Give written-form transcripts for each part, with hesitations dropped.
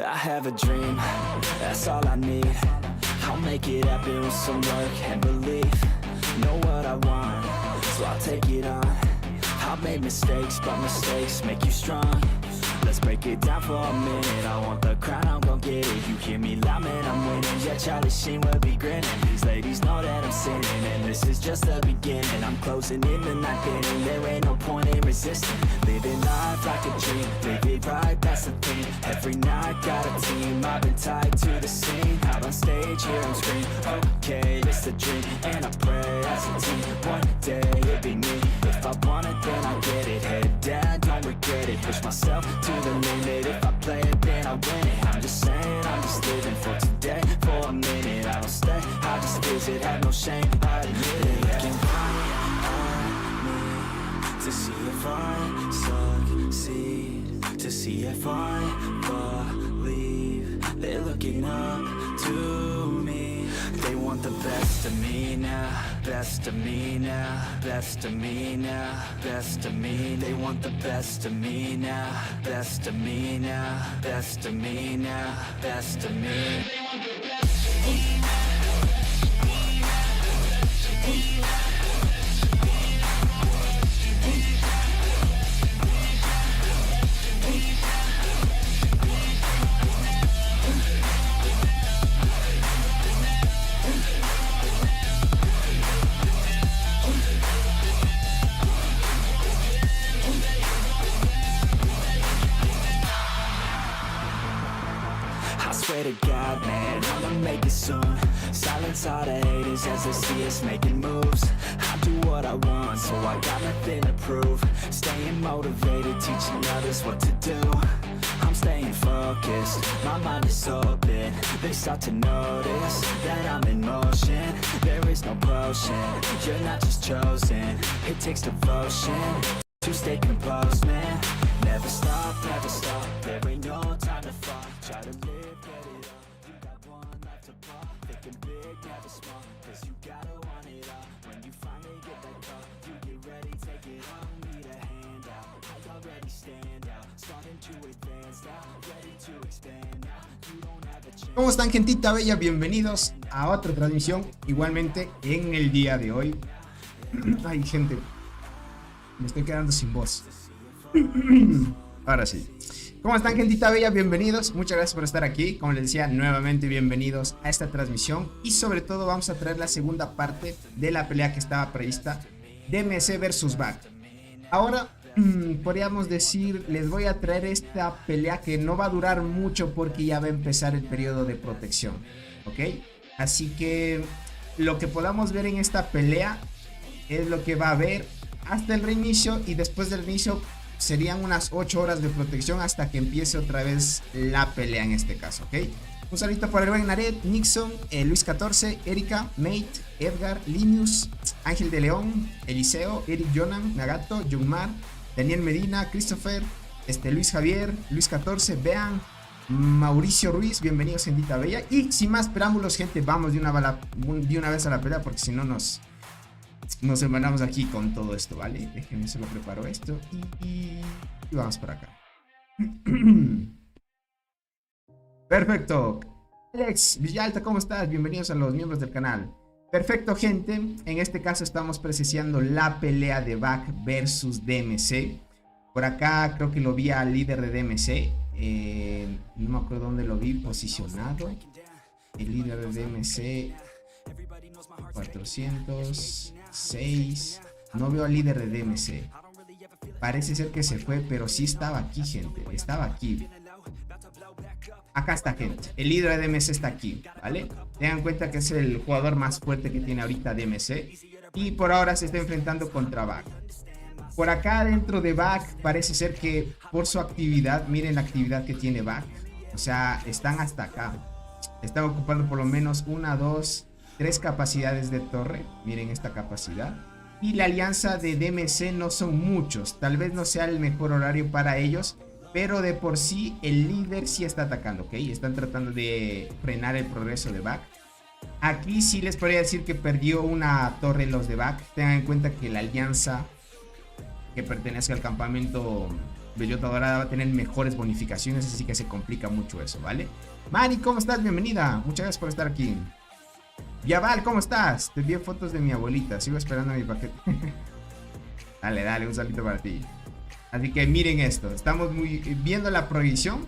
I have a dream, that's all I need. I'll make it happen with some work and belief. Know what I want, so I'll take it on. I've made mistakes, but mistakes make you strong. Let's break it down for a minute. I want the crown, I'm gon' get it. You hear me loud, man, I'm winning. Yeah, Charlie Sheen will be grinning. These ladies know that I'm sinning, and this is just the beginning. I'm closing in the night inning. There ain't no point in resisting. Living life like a dream, live it right, that's the thing. Every night got a team, I've been tied to the scene. Out on stage, here I'm scream. Okay, it's a dream, and I pray as a team. One day it'll be me. If I want it, then I get it. Head down, don't regret it. Push myself to the limit. If I play it, then I win it. I'm just saying, I'm just living for today. For a minute, I don't stay, I just visit. Have no shame, I admit it. Looking right at me to see if I succeed, to see if I believe. They're looking up to me. They want the best of me now, best of me now, best of me now, best of me. They want the best of me now, best of me now, best of me now, best of me. They want the best of me now. Swear to God, man, I'ma make it soon. Silence all the haters as they see us making moves. I do what I want, so I got nothing to prove. Staying motivated, teaching others what to do. I'm staying focused, my mind is open. They start to notice that I'm in motion. There is no potion, you're not just chosen. It takes devotion to stay composed, man. Never stop, there ain't no time to fall. Try to live, get it up, you got one life to fall. Thinking big, never small, cause you gotta want it all. When you finally get that call, you get ready, take it on. Need a hand out, I already stand out. Starting to advance now, ready to expand now. You don't have a chance. ¿Cómo están, gentita bella? Bienvenidos a otra transmisión, igualmente en el día de hoy. Ay, gente, me estoy quedando sin voz. Ahora sí. ¿Cómo están, gentita bella? Bienvenidos, muchas gracias por estar aquí. Como les decía, nuevamente bienvenidos a esta transmisión. Y sobre todo vamos a traer la segunda parte de la pelea que estaba prevista, DMC vs Back. Ahora, podríamos decir, les voy a traer esta pelea que no va a durar mucho porque ya va a empezar el periodo de protección, ¿ok? Así que lo que podamos ver en esta pelea es lo que va a haber hasta el reinicio, y después del reinicio serían unas 8 horas de protección hasta que empiece otra vez la pelea en este caso, ¿ok? Un saludito para el buen Naret, Nixon, Luis 14, Erika, Mate, Edgar, Linus, Ángel de León, Eliseo, Eric Jonan, Nagato, Junmar, Daniel Medina, Christopher, Luis Javier, Luis 14, Vean, Mauricio Ruiz, bienvenidos, gentita bella. Y sin más preámbulos, gente, vamos de una vez a la pelea, porque si no nos hermanamos aquí con todo esto, ¿vale? Déjenme, solo preparo esto y vamos por acá. Perfecto. Alex Villalta, ¿cómo estás? Bienvenidos a los miembros del canal. Perfecto, gente. En este caso estamos presenciando la pelea de Back versus DMC. Por acá creo que lo vi al líder de DMC. No me acuerdo dónde lo vi posicionado. El líder de DMC 406. No veo al líder de DMC. Parece ser que se fue, pero sí estaba aquí, gente. Estaba aquí. Acá está, gente. El líder de DMC está aquí, ¿vale? Tengan en cuenta que es el jugador más fuerte que tiene ahorita DMC. Y por ahora se está enfrentando contra Back. Por acá dentro de Back parece ser que por su actividad, miren la actividad que tiene Back. O sea, están hasta acá. Están ocupando por lo menos 1, 2, 3 capacidades de torre. Miren esta capacidad. Y la alianza de DMC no son muchos. Tal vez no sea el mejor horario para ellos, pero de por sí el líder sí está atacando, ¿ok? Están tratando de frenar el progreso de Back. Aquí sí les podría decir que perdió una torre los de Back. Tengan en cuenta que la alianza que pertenece al campamento Bellota Dorada va a tener mejores bonificaciones, así que se complica mucho eso, ¿vale? Mari, ¿cómo estás? Bienvenida. Muchas gracias por estar aquí. Yaval, ¿cómo estás? Te envié fotos de mi abuelita. Sigo esperando mi paquete. Dale, dale, un salito para ti. Así que miren esto. Estamos viendo la prohibición.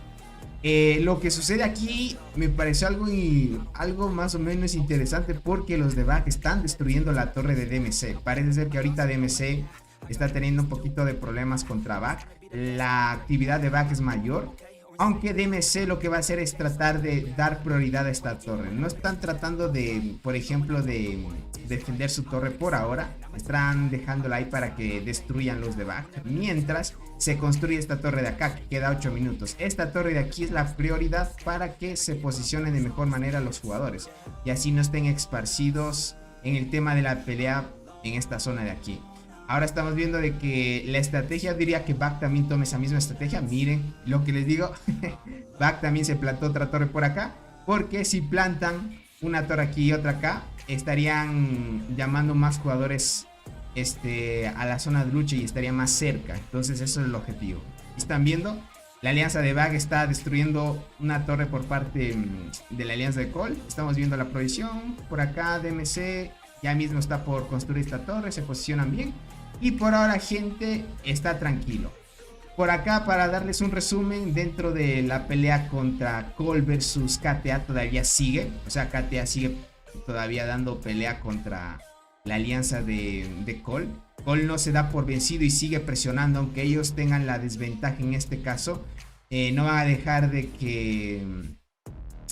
Lo que sucede aquí me pareció algo más o menos interesante, porque los de Bug están destruyendo la torre de DMC. Parece ser que ahorita DMC está teniendo un poquito de problemas contra Bug. La actividad de Bug es mayor, aunque DMC lo que va a hacer es tratar de dar prioridad a esta torre. No están tratando de, por ejemplo, de defender su torre por ahora. Están dejándola ahí para que destruyan los de Bug, mientras se construye esta torre de acá, que queda 8 minutos. Esta torre de aquí es la prioridad para que se posicionen de mejor manera los jugadores y así no estén esparcidos en el tema de la pelea en esta zona de aquí. Ahora estamos viendo de que la estrategia, diría que Bug también tome esa misma estrategia. Miren lo que les digo. Bug también se plantó otra torre por acá, porque si plantan una torre aquí y otra acá, estarían llamando más jugadores a la zona de lucha y estaría más cerca. Entonces eso es el objetivo. Están viendo, la alianza de Bug está destruyendo una torre por parte de la alianza de Cole. Estamos viendo la provisión. Por acá DMC ya mismo está por construir esta torre. Se posicionan bien. Y por ahora, gente, está tranquilo. Por acá, para darles un resumen, dentro de la pelea contra Cole versus KTA todavía sigue. O sea, KTA sigue todavía dando pelea contra la alianza de Cole. Cole no se da por vencido y sigue presionando, aunque ellos tengan la desventaja en este caso. No van a dejar de que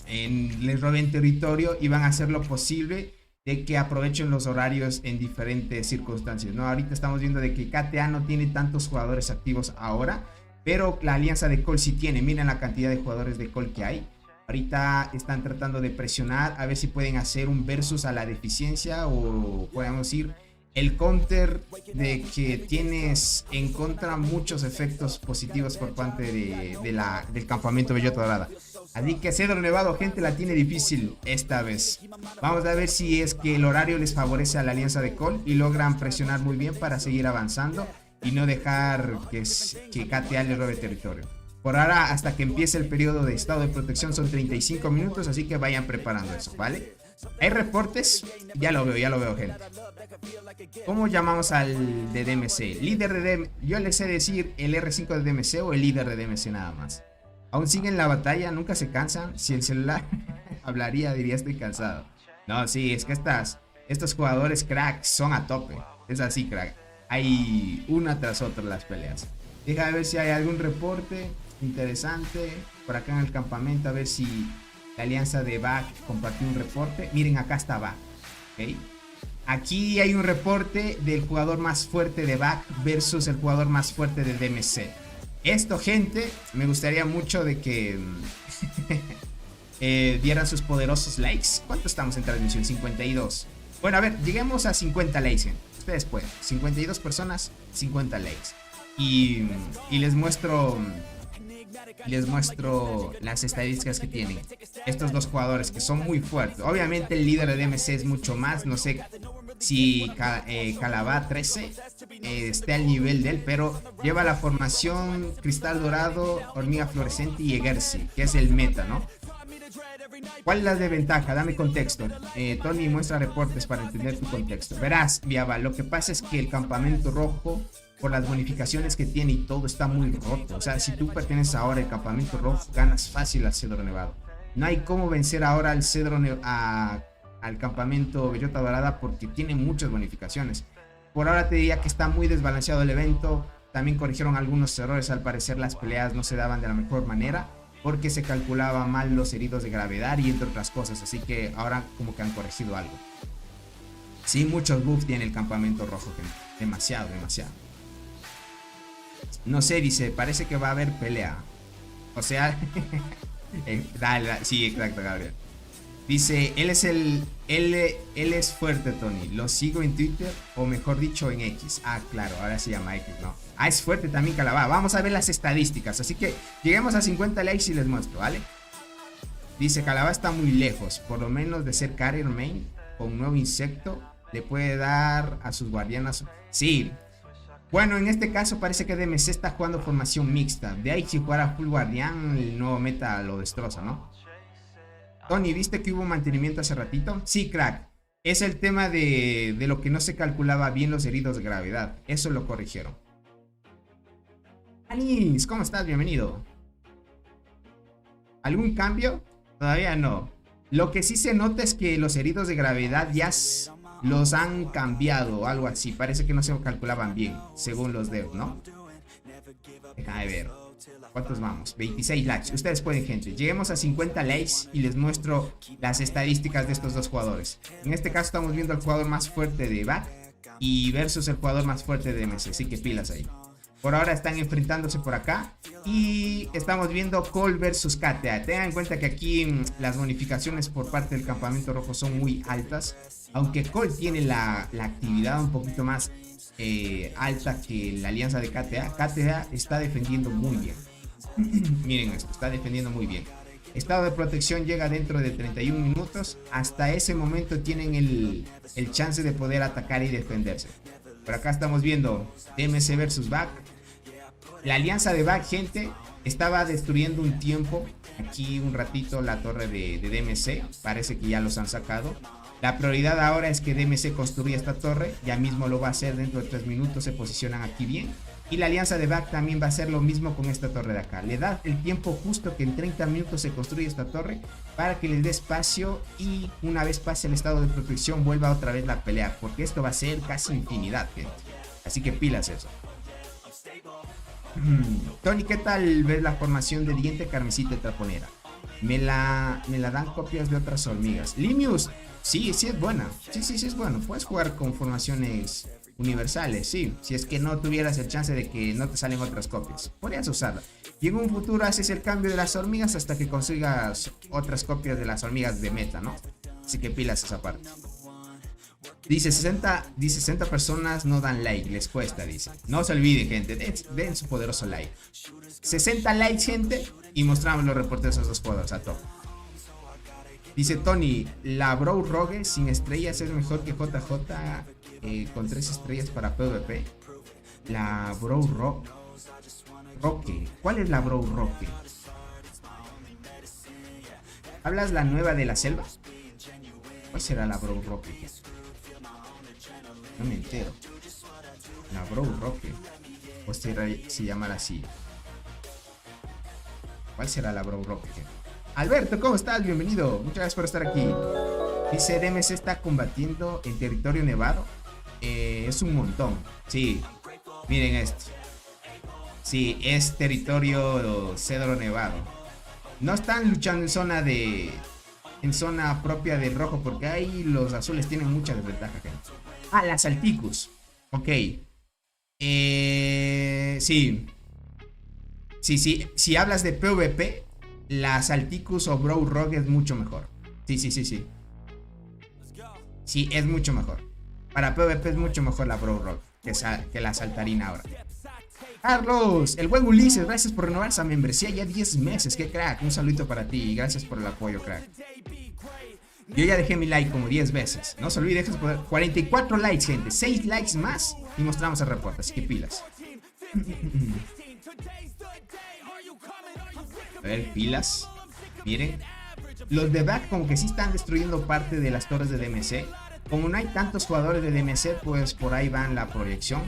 les roben territorio y van a hacer lo posible de que aprovechen los horarios en diferentes circunstancias, ¿no? Ahorita estamos viendo de que KTA no tiene tantos jugadores activos ahora, pero la alianza de Cole sí tiene. Miren la cantidad de jugadores de Cole que hay. Ahorita están tratando de presionar a ver si pueden hacer un versus a la deficiencia, o podemos decir el counter de que tienes en contra muchos efectos positivos por parte del campamento Bellota Dorada. Así que Cedro Nevado, gente, la tiene difícil esta vez. Vamos a ver si es que el horario les favorece a la alianza de Cole y logran presionar muy bien para seguir avanzando y no dejar que KTA le robe territorio. Por ahora, hasta que empiece el periodo de estado de protección, son 35 minutos, así que vayan preparando eso, ¿vale? ¿Hay reportes? Ya lo veo, gente. ¿Cómo llamamos al de DMC? Líder de DMC. Yo les sé decir el R5 de DMC o el líder de DMC nada más. Aún siguen la batalla, nunca se cansan. Si el celular hablaría, diría estoy cansado. No, sí, es que estos jugadores crack son a tope. Es así, crack. Hay una tras otra las peleas. Deja ver si hay algún reporte interesante por acá en el campamento, a ver si la alianza de Bug compartió un reporte. Miren, acá está Bug, ¿okay? Aquí hay un reporte del jugador más fuerte de Bug versus el jugador más fuerte de DMC. Esto, gente, me gustaría mucho de que dieran sus poderosos likes. ¿Cuánto estamos en transmisión? 52. Bueno, a ver, lleguemos a 50 likes, gente. Ustedes pueden. 52 personas, 50 likes. Y les muestro las estadísticas que tienen estos dos jugadores, que son muy fuertes. Obviamente el líder de DMC es mucho más. No sé si Calabá 13 esté al nivel de él, pero lleva la formación Cristal Dorado, Hormiga Fluorescente y Egersi, que es el meta, ¿no? ¿Cuál es la desventaja? Dame contexto. Tony, muestra reportes para entender tu contexto. Verás, Viava, lo que pasa es que el campamento rojo, por las bonificaciones que tiene y todo, está muy roto. O sea, si tú perteneces ahora al campamento rojo, ganas fácil al Cedro Nevado. No hay cómo vencer ahora al al campamento Bellota Dorada, porque tiene muchas bonificaciones. Por ahora te diría que está muy desbalanceado el evento. También corrigieron algunos errores. Al parecer las peleas no se daban de la mejor manera, porque se calculaba mal los heridos de gravedad y entre otras cosas. Así que ahora como que han corregido algo. Sí, muchos buffs tiene el campamento rojo, gente. Demasiado. No sé, dice, parece que va a haber pelea. O sea, dale, sí, exacto, Gabriel. Dice, él es fuerte, Tony. Lo sigo en Twitter, o mejor dicho, en X. Ah, claro, ahora se llama X, ¿no? Ah, es fuerte también Calabá. Vamos a ver las estadísticas. Así que lleguemos a 50 likes y les muestro, ¿vale? Dice, Calabá está muy lejos. Por lo menos de ser carrier main, con un nuevo insecto, le puede dar a sus guardianas. Sí. Bueno, en este caso parece que DMC está jugando formación mixta. De ahí si jugara full guardián, el nuevo meta lo destroza, ¿no? Tony, ¿viste que hubo mantenimiento hace ratito? Sí, crack. Es el tema de lo que no se calculaba bien los heridos de gravedad. Eso lo corrigieron. Anis, ¿cómo estás? Bienvenido. ¿Algún cambio? Todavía no. Lo que sí se nota es que los heridos de gravedad ya los han cambiado o algo así. Parece que no se calculaban bien, según los devs, ¿no? Déjame ver. ¿Cuántos vamos? 26 likes. Ustedes pueden, gente. Lleguemos a 50 likes y les muestro las estadísticas de estos dos jugadores. En este caso estamos viendo al jugador más fuerte de Back y versus el jugador más fuerte de DMC. Así que pilas ahí. Por ahora están enfrentándose por acá. Y estamos viendo Cole versus KTA. Tengan en cuenta que aquí las bonificaciones por parte del campamento rojo son muy altas. Aunque Cole tiene la actividad un poquito más alta que la alianza de KTA. KTA está defendiendo muy bien. Miren esto, está defendiendo muy bien. Estado de protección llega dentro de 31 minutos. Hasta ese momento tienen el chance de poder atacar y defenderse. Por acá estamos viendo DMC versus Back. La alianza de Back, gente, estaba destruyendo un tiempo. Aquí un ratito la torre de DMC. Parece que ya los han sacado. La prioridad ahora es que DMC construya esta torre. Ya mismo lo va a hacer dentro de 3 minutos. Se posicionan aquí bien. Y la alianza de Back también va a hacer lo mismo con esta torre de acá. Le da el tiempo justo que en 30 minutos se construye esta torre para que les dé espacio y una vez pase el estado de protección vuelva otra vez la pelea. Porque esto va a ser casi infinidad, gente. Así que pilas eso. Tony, ¿qué tal ves la formación de diente carmesita y traponera? Me la dan copias de otras hormigas. Limius, sí es buena. Sí es bueno. Puedes jugar con formaciones universales, sí. Si es que no tuvieras el chance de que no te salen otras copias, podrías usarla. Y en un futuro haces el cambio de las hormigas hasta que consigas otras copias de las hormigas de meta, ¿no? Así que pilas esa parte. Dice 60 personas no dan like, les cuesta, dice. No se olviden, gente, den su poderoso like. 60 likes, gente, y mostramos los reportes de esos dos jugadores a top. Dice Tony, la Bro Rogue sin estrellas es mejor que JJ con 3 estrellas para PvP. La Bro Roque. ¿Cuál es la Bro Roque? ¿Hablas la nueva de la selva? ¿Cuál será la Bro Roque? No me entero. La Bro Roque. O se llamará así. ¿Cuál será la Bro Roque? Alberto, ¿cómo estás? Bienvenido. Muchas gracias por estar aquí. Dice DMC está combatiendo en territorio nevado. Es un montón. Sí. Miren esto. Sí, es territorio cedro nevado. No están luchando en zona propia del rojo, porque ahí los azules tienen mucha desventaja, gente. Ah, las Alticus. Ok. Sí. Si hablas de PvP, las Alticus o Bro Rogue es mucho mejor. Sí. Sí, es mucho mejor. Para PvP es mucho mejor la Bro Rogue que la Saltarina ahora. Carlos, el buen Ulises, gracias por renovar esa membresía ya 10 meses. Qué crack, un saludito para ti y gracias por el apoyo, crack. Yo ya dejé mi like como 10 veces. No se olviden, 44 likes, gente. 6 likes más y mostramos el reporte. Así que pilas. A ver, pilas. Miren. Los de Back como que sí están destruyendo parte de las torres de DMC. Como no hay tantos jugadores de DMC, pues por ahí van la proyección.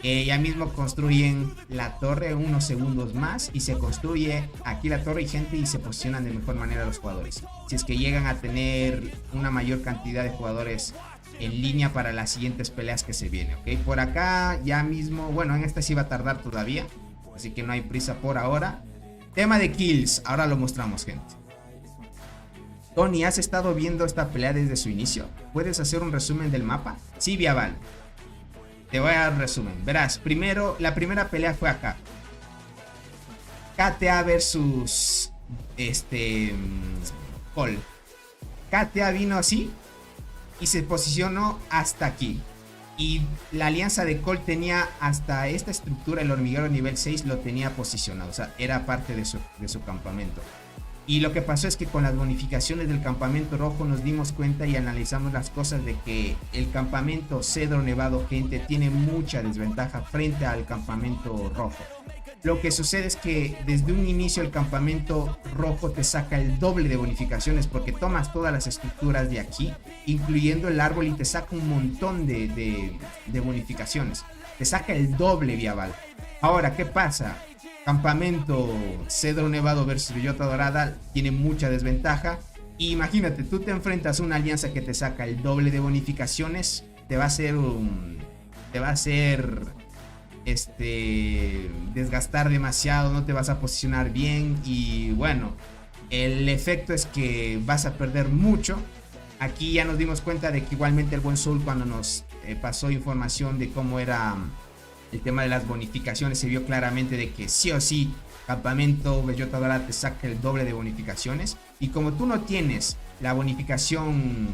Ya mismo construyen la torre unos segundos más y se construye aquí la torre y gente y se posicionan de mejor manera los jugadores. Si es que llegan a tener una mayor cantidad de jugadores en línea para las siguientes peleas que se vienen, ¿ok? Por acá ya mismo, bueno, en esta sí va a tardar todavía, así que no hay prisa por ahora. Tema de kills, ahora lo mostramos, gente. Tony, ¿has estado viendo esta pelea desde su inicio? ¿Puedes hacer un resumen del mapa? Sí, Viaval. Te voy a dar un resumen. Verás, primero, la primera pelea fue acá. KTA versus Cole. KTA vino así y se posicionó hasta aquí. Y la alianza de Cole tenía hasta esta estructura, el hormiguero nivel 6 lo tenía posicionado. O sea, era parte de su campamento. Y lo que pasó es que con las bonificaciones del campamento rojo nos dimos cuenta y analizamos las cosas de que el campamento Cedro Nevado, gente, tiene mucha desventaja frente al campamento rojo. Lo que sucede es que desde un inicio el campamento rojo te saca el doble de bonificaciones porque tomas todas las estructuras de aquí, incluyendo el árbol, y te saca un montón de bonificaciones. Te saca el doble viaval. Ahora, ¿qué pasa? Campamento Cedro Nevado versus Bellota Dorada tiene mucha desventaja. Y imagínate, tú te enfrentas a una alianza que te saca el doble de bonificaciones. Te va a hacer desgastar demasiado, no te vas a posicionar bien y bueno, el efecto es que vas a perder mucho. Aquí ya nos dimos cuenta de que igualmente el buen Soul, cuando nos pasó información de cómo era el tema de las bonificaciones, se vio claramente de que sí o sí campamento Bellota Dorada te saca el doble de bonificaciones. Y como tú no tienes la bonificación,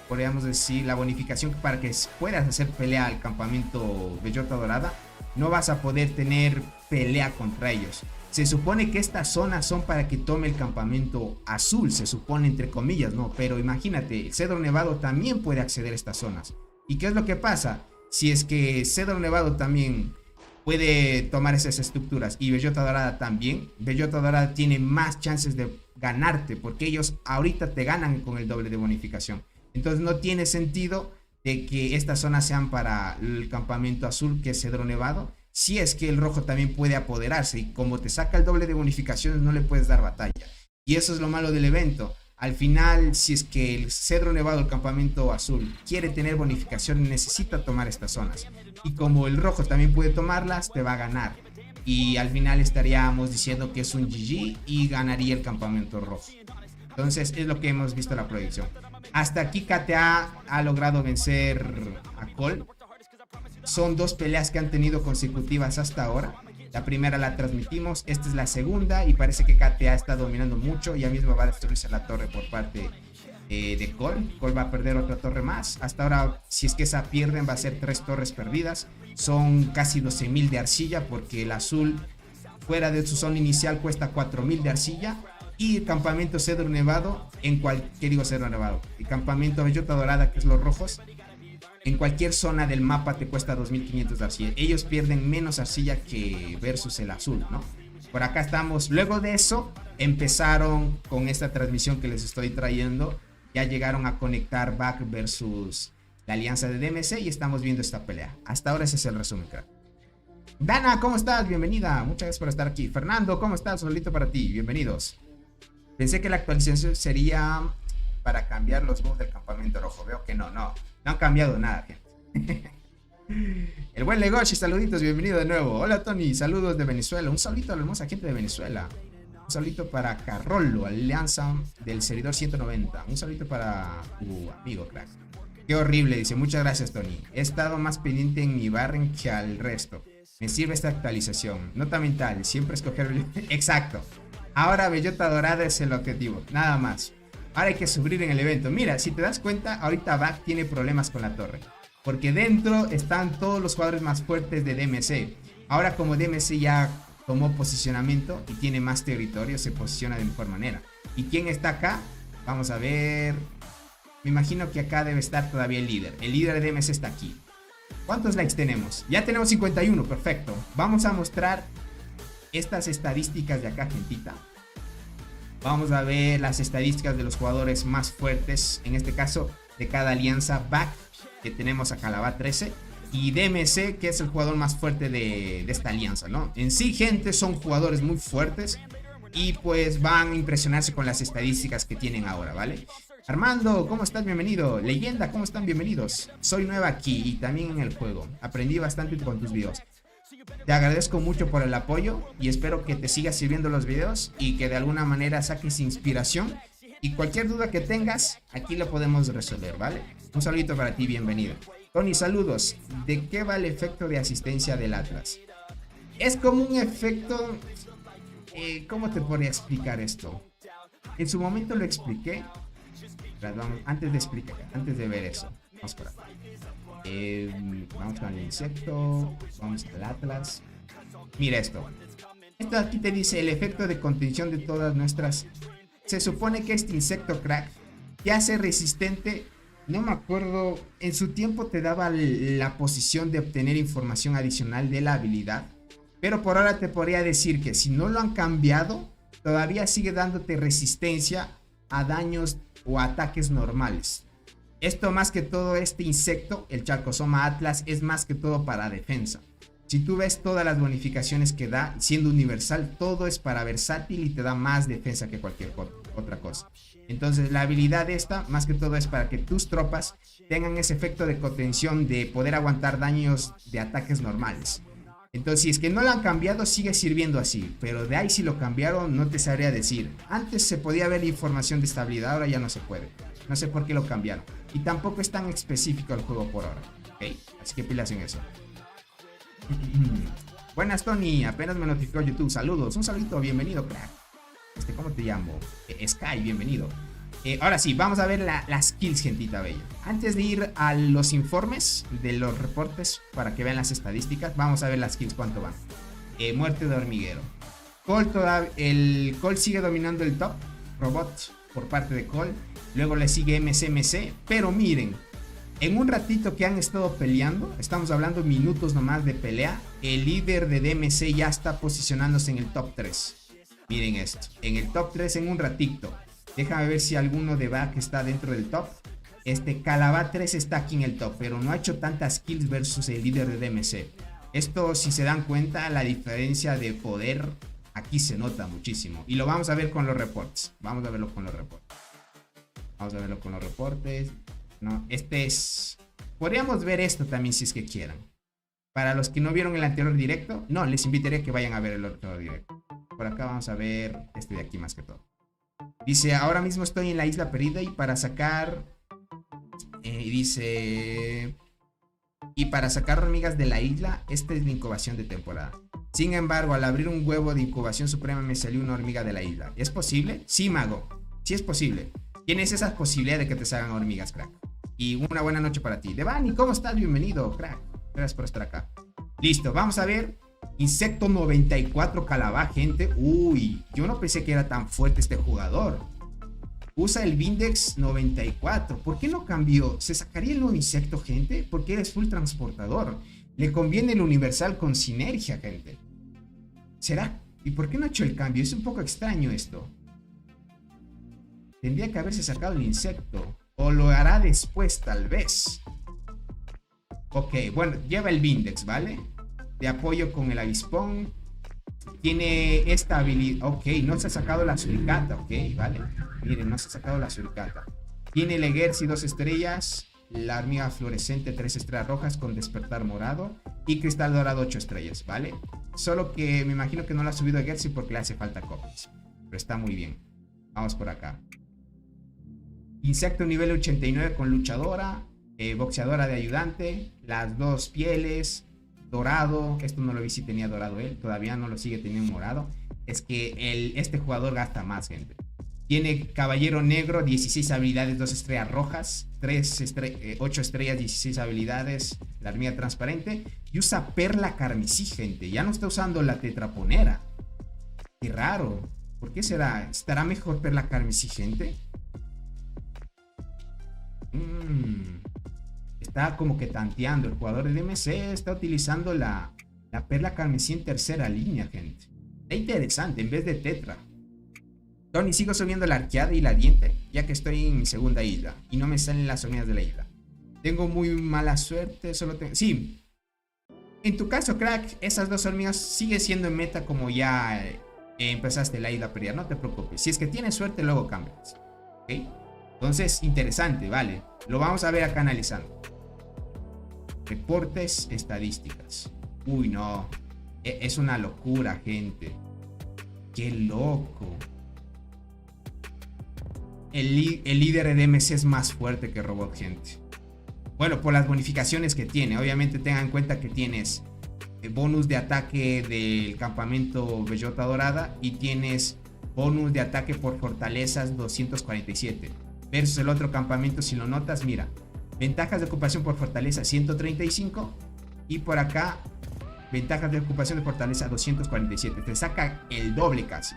podríamos decir, la bonificación para que puedas hacer pelea al campamento Bellota Dorada, no vas a poder tener pelea contra ellos. Se supone que estas zonas son para que tome el campamento azul, se supone, entre comillas, ¿no? Pero imagínate, el Cedro Nevado también puede acceder a estas zonas. ¿Y qué es lo que pasa? Si es que Cedro Nevado también puede tomar esas estructuras y Bellota Dorada también, Bellota Dorada tiene más chances de ganarte, porque ellos ahorita te ganan con el doble de bonificación. Entonces no tiene sentido de que estas zonas sean para el campamento azul, que es Cedro Nevado, si es que el rojo también puede apoderarse, y como te saca el doble de bonificaciones no le puedes dar batalla. Y eso es lo malo del evento. Al final, si es que el Cedro Nevado, el campamento azul, quiere tener bonificación, necesita tomar estas zonas. Y como el rojo también puede tomarlas, te va a ganar. Y al final estaríamos diciendo que es un GG y ganaría el campamento rojo. Entonces es lo que hemos visto en la proyección. Hasta aquí KTA ha logrado vencer a Cole. Son dos peleas que han tenido consecutivas hasta ahora. La primera la transmitimos, esta es la segunda y parece que KTA está dominando mucho. Ya mismo va a destruirse la torre por parte de Cole. Cole va a perder otra torre más. Hasta ahora, si es que esa pierden, va a ser 3 torres perdidas. Son casi 12.000 de arcilla, porque el azul fuera de su zona inicial cuesta 4.000 de arcilla. Y el campamento Cedro Nevado, Cedro Nevado, el campamento Bellota Dorada, que es los rojos, en cualquier zona del mapa te cuesta 2.500 de arcilla. Ellos pierden menos arcilla que versus el azul, ¿no? Por acá estamos. Luego de eso empezaron con esta transmisión que les estoy trayendo. Ya llegaron a conectar Back versus la alianza de DMC y estamos viendo esta pelea. Hasta ahora ese es el resumen, crack. Dana, ¿cómo estás? Bienvenida. Muchas gracias por estar aquí. Fernando, ¿cómo estás? Solito para ti. Bienvenidos. Pensé que la actualización sería para cambiar los bugs del campamento rojo. Veo que no han cambiado nada, gente. El buen Legoshi, saluditos, bienvenido de nuevo. Hola Tony, saludos de Venezuela. Un saludito a la hermosa gente de Venezuela. Un saludito para Carrollo, alianza del servidor 190. Un saludito para tu amigo, crack. Qué horrible, dice. Muchas gracias, Tony. He estado más pendiente en mi barren que al resto. Me sirve esta actualización. Nota mental, siempre escoger... Exacto. Ahora Bellota Dorada es el objetivo, nada más. Ahora hay que sufrir en el evento. Mira, si te das cuenta, ahorita Back tiene problemas con la torre, porque dentro están todos los jugadores más fuertes de DMC. Ahora, como DMC ya tomó posicionamiento y tiene más territorio, se posiciona de mejor manera. ¿Y quién está acá? Vamos a ver. Me imagino que acá debe estar todavía el líder. El líder de DMC está aquí. ¿Cuántos likes tenemos? Ya tenemos 51, perfecto. Vamos a mostrar estas estadísticas de acá, gentita. Vamos a ver las estadísticas de los jugadores más fuertes, en este caso de cada alianza. Back, que tenemos a Calabá 13, y DMC, que es el jugador más fuerte de esta alianza, ¿no? En sí, gente, son jugadores muy fuertes y pues van a impresionarse con las estadísticas que tienen ahora, ¿vale? Armando, ¿cómo estás? Bienvenido. Leyenda, ¿cómo están? Bienvenidos. Soy nueva aquí y también en el juego. Aprendí bastante con tus videos. Te agradezco mucho por el apoyo y espero que te sigas sirviendo los videos y que de alguna manera saques inspiración. Y cualquier duda que tengas, aquí lo podemos resolver, ¿vale? Un saludito para ti, bienvenido. Tony, saludos. ¿De qué va el efecto de asistencia del Atlas? Es como un efecto... ¿cómo te podría explicar esto? En su momento lo expliqué. Antes de ver eso, vamos por acá. Vamos con el insecto, vamos al Atlas. Mira esto. Esto aquí te dice el efecto de contención de todas nuestras. Se supone que este insecto crack te hace resistente. No me acuerdo, en su tiempo te daba la posición de obtener información adicional de la habilidad. Pero por ahora te podría decir que si no lo han cambiado, todavía sigue dándote resistencia a daños o ataques normales. Esto más que todo, este insecto, el Chalcosoma atlas, es más que todo para defensa. Si tú ves todas las bonificaciones que da, siendo universal, todo es para versátil y te da más defensa que cualquier otra cosa. Entonces la habilidad esta, más que todo, es para que tus tropas tengan ese efecto de contención, de poder aguantar daños de ataques normales. Entonces, si es que no lo han cambiado, sigue sirviendo así. Pero de ahí si lo cambiaron, no te sabría decir. Antes se podía ver información de estabilidad, ahora ya no se puede. No sé por qué lo cambiaron. Y tampoco es tan específico el juego por ahora. ¿Okay? Así que pilas en eso. Buenas, Tony. Apenas me notificó YouTube. Saludos. Un saludito. Bienvenido, crack. ¿Cómo te llamo? Sky, bienvenido. Ahora sí, vamos a ver las kills, gentita bella. Antes de ir a los informes de los reportes para que vean las estadísticas, vamos a ver las kills, cuánto van. Muerte de hormiguero. El Cole sigue dominando el top. Robot por parte de Cole. Luego le sigue MCMC. Pero miren, en un ratito que han estado peleando, estamos hablando minutos nomás de pelea, el líder de DMC ya está posicionándose en el top 3. Miren esto, en el top 3 en un ratito. Déjame ver si alguno de back está dentro del top. Calabar 3 está aquí en el top, pero no ha hecho tantas kills versus el líder de DMC. Esto, si se dan cuenta, la diferencia de poder aquí se nota muchísimo. Y lo vamos a ver con los reportes. Vamos a verlo con los reportes. No, podríamos ver esto también si es que quieran. Para los que no vieron el anterior directo, no, les invitaría a que vayan a ver el otro directo. Por acá vamos a ver este de aquí más que todo. Dice, ahora mismo estoy en la isla perdida y para sacar... y para sacar hormigas de la isla, esta es la incubación de temporada. Sin embargo, al abrir un huevo de incubación suprema me salió una hormiga de la isla. ¿Es posible? Sí, mago. Sí es posible. Tienes esa posibilidad de que te salgan hormigas, crack. Y una buena noche para ti. Devani, ¿cómo estás? Bienvenido, crack. Gracias por estar acá. Listo, vamos a ver. Insecto 94 Calabar, gente. Uy, yo no pensé que era tan fuerte este jugador. Usa el Vindex 94. ¿Por qué no cambió? ¿Se sacaría el nuevo insecto, gente? Porque eres full transportador. Le conviene el universal con sinergia, gente. ¿Será? ¿Y por qué no ha hecho el cambio? Es un poco extraño esto. Tendría que haberse sacado el insecto. O lo hará después, tal vez. Ok, bueno, lleva el Vindex, ¿vale? De apoyo con el avispón. Tiene esta habilidad. Ok, no se ha sacado la suricata. Ok, vale. Miren, no se ha sacado la suricata. Tiene el Egersi 2 estrellas. La hormiga fluorescente 3 estrellas rojas con despertar morado. Y cristal dorado 8 estrellas, ¿vale? Solo que me imagino que no la ha subido Egersi porque le hace falta copies. Pero está muy bien. Vamos por acá. Insecto nivel 89 con luchadora. Boxeadora de ayudante. Las dos pieles. Dorado, esto no lo vi si tenía dorado él, todavía no lo sigue teniendo morado. Es que este jugador gasta más, gente. Tiene caballero negro, 16 habilidades, 2 estrellas rojas, 8 estrellas, 16 habilidades, la hormiga transparente. Y usa perla carmesí, gente. Ya no está usando la tetraponera. Qué raro. ¿Por qué será? ¿Estará mejor perla carmesí, gente? Está como que tanteando. El jugador de DMC está utilizando la perla carmesí en tercera línea, gente. Está interesante, en vez de tetra. Tony, sigo subiendo la arqueada y la diente, ya que estoy en mi segunda isla y no me salen las hormigas de la isla. Tengo muy mala suerte, solo tengo... Sí, en tu caso, crack, esas dos hormigas sigue siendo en meta como ya empezaste la isla perdida. No te preocupes, si es que tienes suerte luego cambias. ¿Ok? Entonces, interesante, vale. Lo vamos a ver acá analizando. Reportes, estadísticas. Uy, no. Es una locura, gente. Qué loco. El líder de DMC es más fuerte que Robot, gente. Bueno, por las bonificaciones que tiene. Obviamente tengan en cuenta que tienes bonus de ataque del campamento Bellota Dorada y tienes bonus de ataque por fortalezas 247. Versus el otro campamento, si lo notas, mira. Ventajas de ocupación por fortaleza 135. Y por acá, Ventajas de ocupación de fortaleza 247. Te saca el doble casi.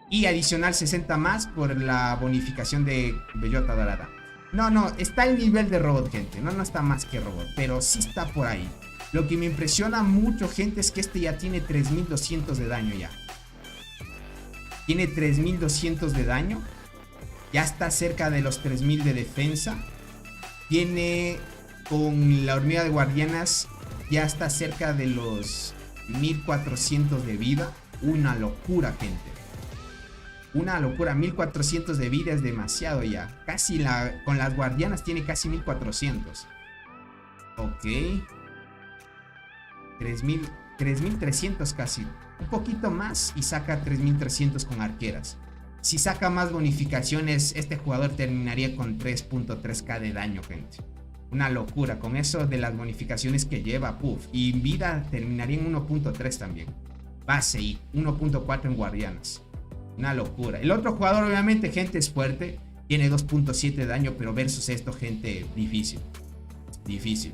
Y adicional 60 más por la bonificación de bellota dorada. No, está el nivel de robot, gente. No está más que robot, pero sí está por ahí. Lo que me impresiona mucho, gente, es que este ya tiene 3200 de daño ya. Tiene 3200 de daño. Ya está cerca de los 3000 de defensa. Tiene, con la hormiga de guardianas, ya está cerca de los 1400 de vida. Una locura, gente. Una locura. 1400 de vida es demasiado ya. Casi con las guardianas tiene casi 1400. Ok. 3300 casi. Un poquito más y saca 3300 con arqueras. Si saca más bonificaciones, este jugador terminaría con 3.3k de daño, gente. Una locura. Con eso de las bonificaciones que lleva, puff. Y en vida terminaría en 1.3 también. Base y 1.4 en guardianas. Una locura. El otro jugador, obviamente, gente, es fuerte. Tiene 2.7 de daño, pero versus esto, gente, difícil. Difícil.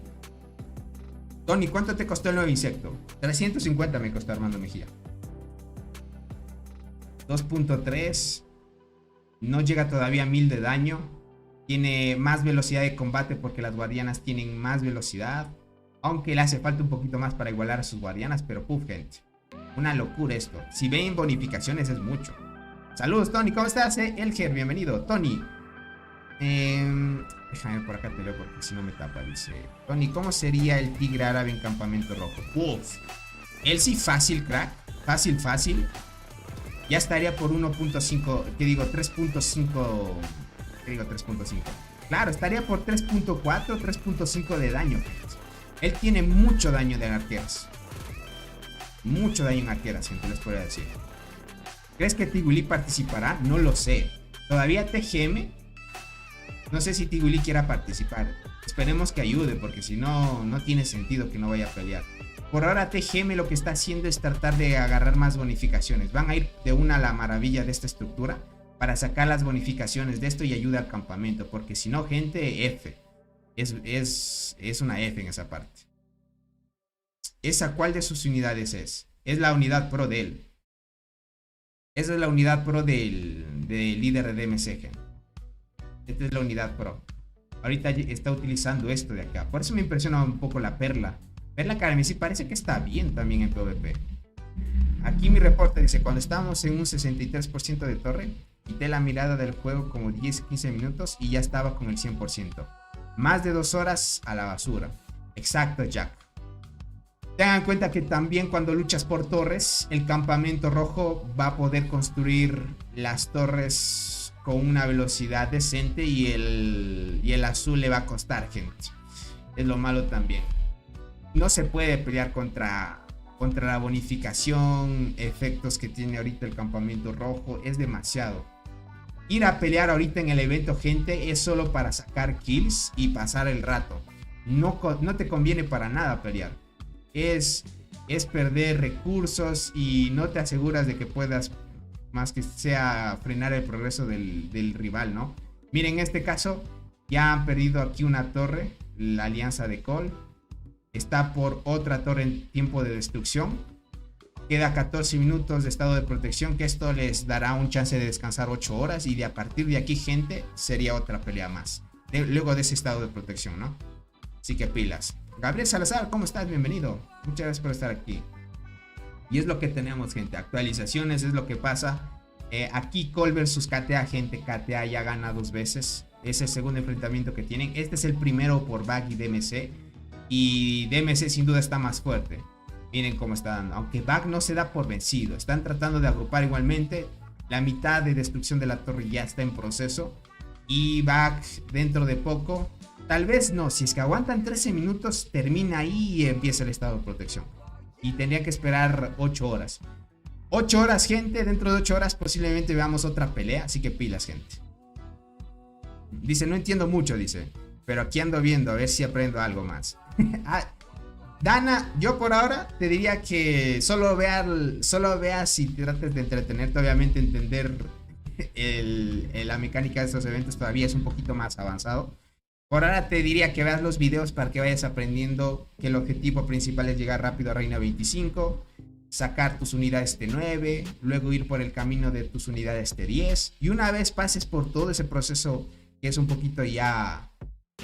Tony, ¿cuánto te costó el nuevo insecto? 350 me costó, Armando Mejía. 2.3. No llega todavía a 1000 de daño. Tiene más velocidad de combate porque las guardianas tienen más velocidad. Aunque le hace falta un poquito más para igualar a sus guardianas. Pero puff, gente. Una locura esto. Si ven bonificaciones es mucho. Saludos, Tony. ¿Cómo estás? Elger, bienvenido. Tony. Déjame por acá te leo porque si no me tapa. Dice Tony, ¿cómo sería el tigre árabe en campamento rojo? Uf. Él sí fácil, crack. Fácil. Ya estaría por 1.5. ¿Qué digo? 3.5. ¿Qué digo? 3.5. Claro, estaría por 3.4, 3.5 de daño. Él tiene mucho daño de arqueras. Mucho daño en arqueras, gente, les podría decir. ¿Crees que Tiguli participará? No lo sé. Todavía TGM. No sé si Tiguli quiera participar. Esperemos que ayude, porque si no, no tiene sentido que no vaya a pelear. Por ahora TGM lo que está haciendo es tratar de agarrar más bonificaciones. Van a ir de una a la maravilla de esta estructura para sacar las bonificaciones de esto y ayuda al campamento. Porque si no, gente, F. Es una F en esa parte. ¿Esa cuál de sus unidades es? Es la unidad pro de él. Esa es la unidad pro del líder de DMC, gente. Esta es la unidad pro. Ahorita está utilizando esto de acá. Por eso me impresiona un poco la perla. Perla carmesí parece que está bien también en PvP. Aquí mi reporte dice: cuando estábamos en un 63% de torre, quité la mirada del juego como 10-15 minutos y ya estaba con el 100%. Más de 2 horas a la basura. Exacto, Jack. Tengan en cuenta que también cuando luchas por torres, el campamento rojo va a poder construir las torres con una velocidad decente y el azul le va a costar, gente. Es lo malo también. No se puede pelear contra la bonificación, efectos que tiene ahorita el campamento rojo. Es demasiado. Ir a pelear ahorita en el evento, gente, es solo para sacar kills y pasar el rato. No te conviene para nada pelear. Es perder recursos y no te aseguras de que puedas, más que sea, frenar el progreso del rival, ¿no? Miren, en este caso ya han perdido aquí una torre, la alianza de Cole. Está por otra torre en tiempo de destrucción. Queda 14 minutos de estado de protección, que esto les dará un chance de descansar 8 horas. Y a partir de aquí, gente, sería otra pelea más. Luego de ese estado de protección, ¿no? Así que pilas. Gabriel Salazar, ¿cómo estás? Bienvenido. Muchas gracias por estar aquí. Y es lo que tenemos, gente. Actualizaciones es lo que pasa. Aquí Cole vs KTA, gente. KTA ya gana 2 veces. Es el segundo enfrentamiento que tienen. Este es el primero por Bag y DMC. Y DMC sin duda está más fuerte. Miren cómo está dando. Aunque Bag no se da por vencido. Están tratando de agrupar igualmente. La mitad de destrucción de la torre ya está en proceso. Y Bag dentro de poco. Tal vez no. Si es que aguantan 13 minutos. Termina ahí y empieza el estado de protección. Y tendría que esperar 8 horas. 8 horas, gente. Dentro de 8 horas posiblemente veamos otra pelea. Así que pilas, gente. Dice, no entiendo mucho, dice. Pero aquí ando viendo a ver si aprendo algo más. Dana, yo por ahora te diría que solo veas y trates de entretenerte. Obviamente entender la mecánica de estos eventos todavía es un poquito más avanzado. Por ahora te diría que veas los videos para que vayas aprendiendo que el objetivo principal es llegar rápido a Reina 25, sacar tus unidades T9, luego ir por el camino de tus unidades T10, y una vez pases por todo ese proceso que es un poquito ya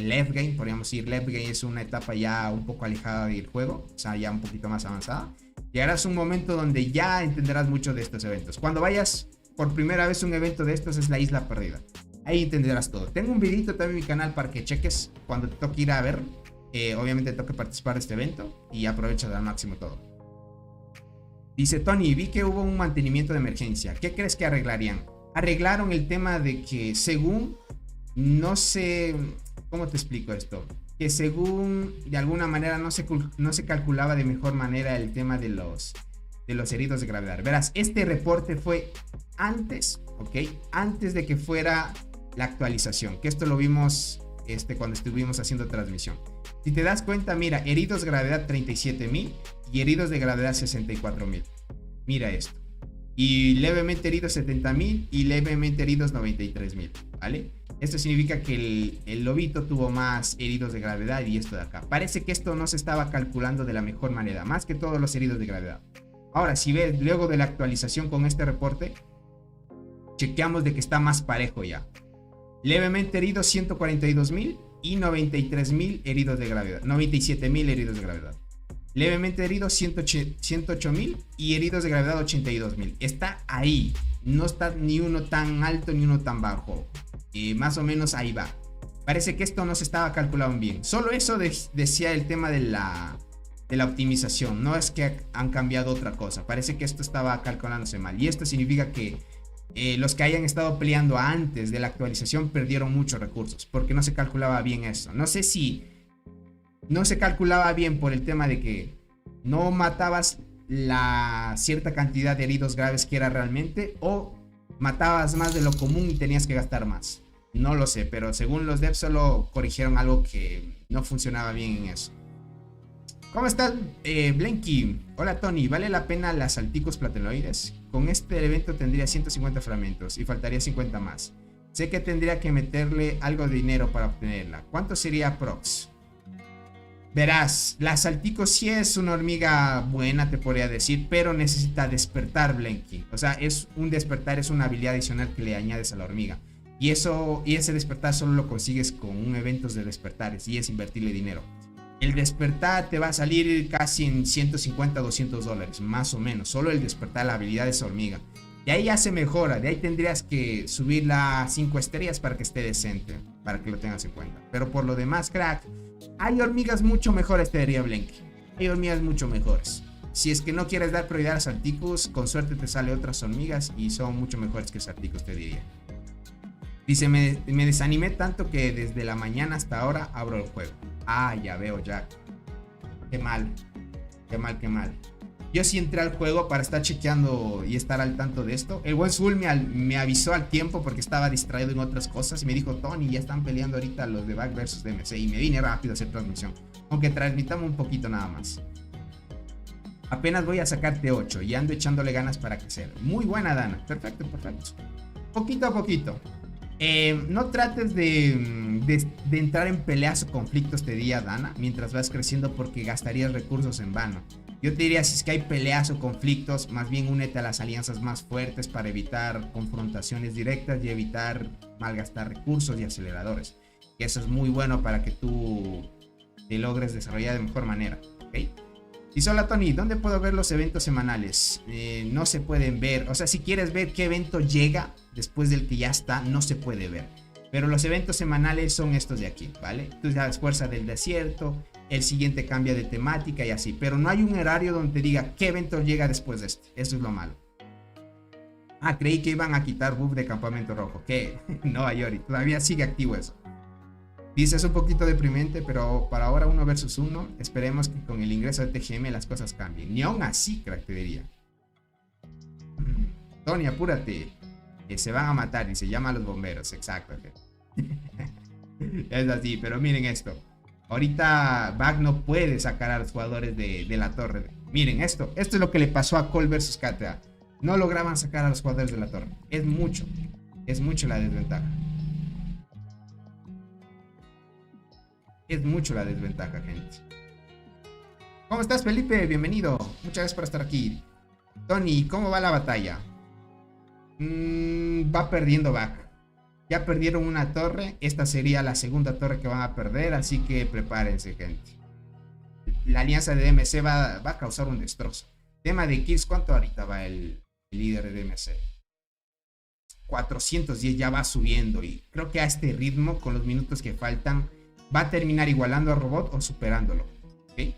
left game, podríamos decir, left game es una etapa ya un poco alejada del juego, o sea, ya un poquito más avanzada, llegarás a un momento donde ya entenderás mucho de estos eventos. Cuando vayas por primera vez a un evento de estos es la Isla Perdida. Ahí entenderás todo. Tengo un videito también en mi canal para que cheques cuando te toque ir a ver. Obviamente te toque participar de este evento y aprovecha al máximo todo. Dice Tony, vi que hubo un mantenimiento de emergencia. ¿Qué crees que arreglarían? Arreglaron el tema de que según, no sé, ¿cómo te explico esto? Que según de alguna manera no se calculaba de mejor manera el tema de los heridos de gravedad. Verás, este reporte fue antes, ¿ok? Antes de que fuera la actualización, que esto lo vimos cuando estuvimos haciendo transmisión. Si te das cuenta, mira, heridos de gravedad 37.000 y heridos de gravedad 64.000. Mira esto. Y levemente heridos 70.000 y levemente heridos 93.000, ¿vale? Esto significa que el lobito tuvo más heridos de gravedad y esto de acá. Parece que esto no se estaba calculando de la mejor manera, más que todos los heridos de gravedad. Ahora, si ves, luego de la actualización con este reporte, chequeamos de que está más parejo ya. Levemente heridos 142.000 y 93.000 heridos de gravedad. 97.000 heridos de gravedad. Levemente heridos 108.000 y heridos de gravedad 82.000. Está ahí. No está ni uno tan alto ni uno tan bajo. Más o menos ahí va. Parece que esto no se estaba calculando bien. Solo eso decía el tema de la optimización. No es que han cambiado otra cosa. Parece que esto estaba calculándose mal. Y esto significa que los que hayan estado peleando antes de la actualización perdieron muchos recursos. Porque no se calculaba bien eso. No sé si no se calculaba bien por el tema de que no matabas la cierta cantidad de heridos graves que era realmente, o matabas más de lo común y tenías que gastar más. No lo sé, pero según los devs solo corrigieron algo que no funcionaba bien en eso. ¿Cómo estás, Blenky? Hola Tony, ¿vale la pena las salticos platinoides? Con este evento tendría 150 fragmentos y faltaría 50 más. Sé que tendría que meterle algo de dinero para obtenerla. ¿Cuánto sería prox? Verás, la saltico sí es una hormiga buena, te podría decir, pero necesita despertar, Blenky. O sea, es un despertar, es una habilidad adicional que le añades a la hormiga. Y ese despertar solo lo consigues con un evento de despertares y es invertirle dinero. El despertar te va a salir casi en 150 200 dólares, más o menos. Solo el despertar, la habilidad de esa hormiga. De ahí ya se mejora, de ahí tendrías que subirla a 5 estrellas para que esté decente, para que lo tengas en cuenta. Pero por lo demás, crack, hay hormigas mucho mejores, te diría Blenky. Hay hormigas mucho mejores. Si es que no quieres dar prioridad a Salticus, con suerte te sale otras hormigas y son mucho mejores que Salticus, te diría. Dice, me desanimé tanto que desde la mañana hasta ahora abro el juego. Ah, ya veo, Jack. Qué mal. Qué mal, qué mal. Yo sí entré al juego para estar chequeando y estar al tanto de esto. El buen Zul me avisó al tiempo porque estaba distraído en otras cosas y me dijo, Tony, ya están peleando ahorita los de Back vs DMC, y me vine rápido a hacer transmisión. Aunque transmitamos un poquito nada más. Apenas voy a sacar T8 y ando echándole ganas para crecer. Muy buena, Dana. Perfecto, perfecto. Poquito a poquito. No trates de entrar en peleas o conflictos, te diría Dana, mientras vas creciendo, porque gastarías recursos en vano. Yo te diría, si es que hay peleas o conflictos, más bien únete a las alianzas más fuertes para evitar confrontaciones directas y evitar malgastar recursos y aceleradores. Y eso es muy bueno para que tú te logres desarrollar de mejor manera, ¿okay? Y hola Tony, ¿dónde puedo ver los eventos semanales? No se pueden ver, o sea, si quieres ver qué evento llega después del que ya está, no se puede ver. Pero los eventos semanales son estos de aquí, ¿vale? Tú sabes, Fuerza del Desierto, el siguiente cambia de temática y así. Pero no hay un horario donde te diga qué evento llega después de este. Eso es lo malo. Ah, creí que iban a quitar buff de Campamento Rojo. ¿Qué? No, Ayori, todavía sigue activo eso. Dice, es un poquito deprimente, pero para ahora 1 versus 1, esperemos que con el ingreso de TGM las cosas cambien. Ni aún así, crack, te diría. Tony, apúrate. Que se van a matar y se llama a los bomberos. Exacto. Es así, pero miren esto. Ahorita Bag no puede sacar a los jugadores de la torre. Miren esto. Esto es lo que le pasó a Cole versus KTA. No lograban sacar a los jugadores de la torre. Es mucho la desventaja. Es mucho la desventaja, gente. ¿Cómo estás, Felipe? Bienvenido. Muchas gracias por estar aquí. Tony, ¿cómo va la batalla? Va perdiendo Vaca. Ya perdieron una torre. Esta sería la segunda torre que van a perder. Así que prepárense, gente. La alianza de DMC va a causar un destrozo. Tema de kills. ¿Cuánto ahorita va el líder de DMC? 410, ya va subiendo. Y creo que a este ritmo, con los minutos que faltan, va a terminar igualando a Robot o superándolo. ¿Ok?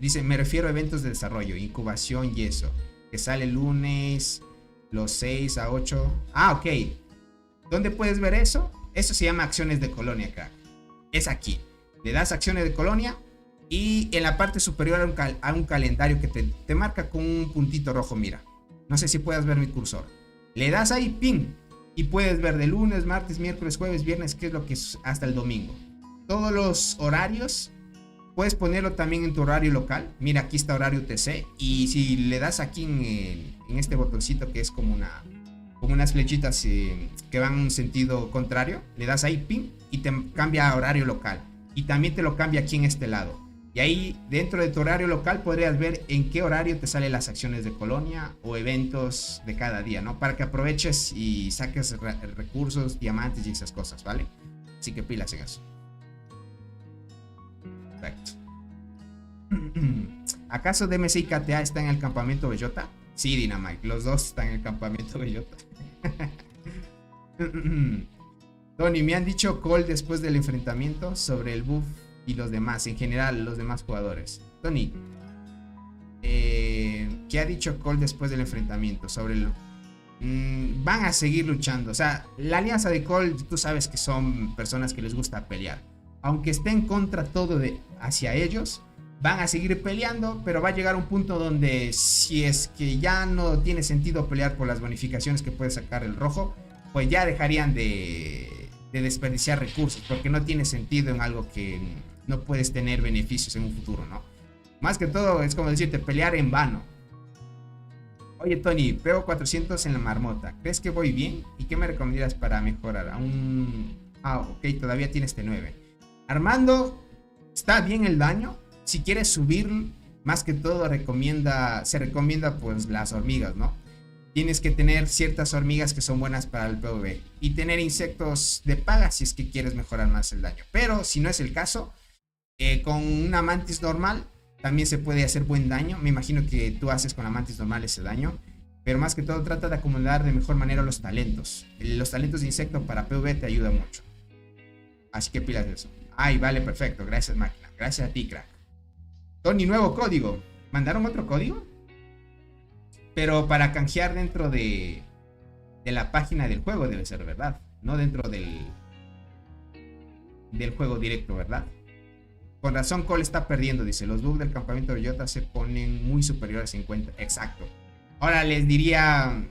Dice, me refiero a eventos de desarrollo, incubación y eso. Que sale lunes, los 6 a 8. Ah, ok. ¿Dónde puedes ver eso? Eso se llama acciones de colonia, crack. Es aquí. Le das acciones de colonia y en la parte superior hay un calendario que te marca con un puntito rojo, mira. No sé si puedas ver mi cursor. Le das ahí, pin. Y puedes ver de lunes, martes, miércoles, jueves, viernes, qué es lo que es hasta el domingo. Todos los horarios. Puedes ponerlo también en tu horario local. Mira, aquí está horario UTC. Y si le das aquí en este botoncito que es como unas flechitas que van en un sentido contrario, le das ahí pin y te cambia a horario local. Y también te lo cambia aquí en este lado. Y ahí dentro de tu horario local podrías ver en qué horario te salen las acciones de colonia o eventos de cada día, ¿no? Para que aproveches y saques recursos, diamantes y esas cosas, ¿vale? Así que pilas en eso. Perfecto. ¿Acaso DMC y KTA están en el campamento Bellota? Sí, Dynamite, los dos están en el campamento Bellota. Tony, me han dicho call después del enfrentamiento sobre el buff y los demás, en general los demás jugadores. Tony, ¿qué ha dicho Cole después del enfrentamiento? Sobre el... van a seguir luchando. O sea, la alianza de Cole, tú sabes que son personas que les gusta pelear. Aunque estén contra todo hacia ellos, van a seguir peleando, pero va a llegar un punto donde si es que ya no tiene sentido pelear por las bonificaciones que puede sacar el rojo, pues ya dejarían de desperdiciar recursos, porque no tiene sentido en algo que no puedes tener beneficios en un futuro, ¿no? Más que todo es como decirte, pelear en vano. Oye, Tony, pego 400 en la marmota. ¿Crees que voy bien? ¿Y qué me recomendarías para mejorar? Ok, todavía tienes T9. Armando, está bien el daño. Si quieres subir, más que todo se recomienda pues las hormigas, ¿no? Tienes que tener ciertas hormigas que son buenas para el PvP. Y tener insectos de paga si es que quieres mejorar más el daño. Pero si no es el caso, con una mantis normal también se puede hacer buen daño. Me imagino que tú haces con la mantis normal ese daño. Pero más que todo trata de acumular de mejor manera los talentos. Los talentos de insecto para PvP te ayudan mucho. Así que pilas de eso. Ay, vale, perfecto. Gracias, máquina. Gracias a ti, crack. Tony, nuevo código. ¿Mandaron otro código? Pero para canjear dentro de la página del juego debe ser, ¿verdad? No dentro del juego directo, ¿verdad? Con razón Cole está perdiendo, dice. Los bugs del campamento de Bellota se ponen muy superiores a 50. Exacto. Ahora les diría...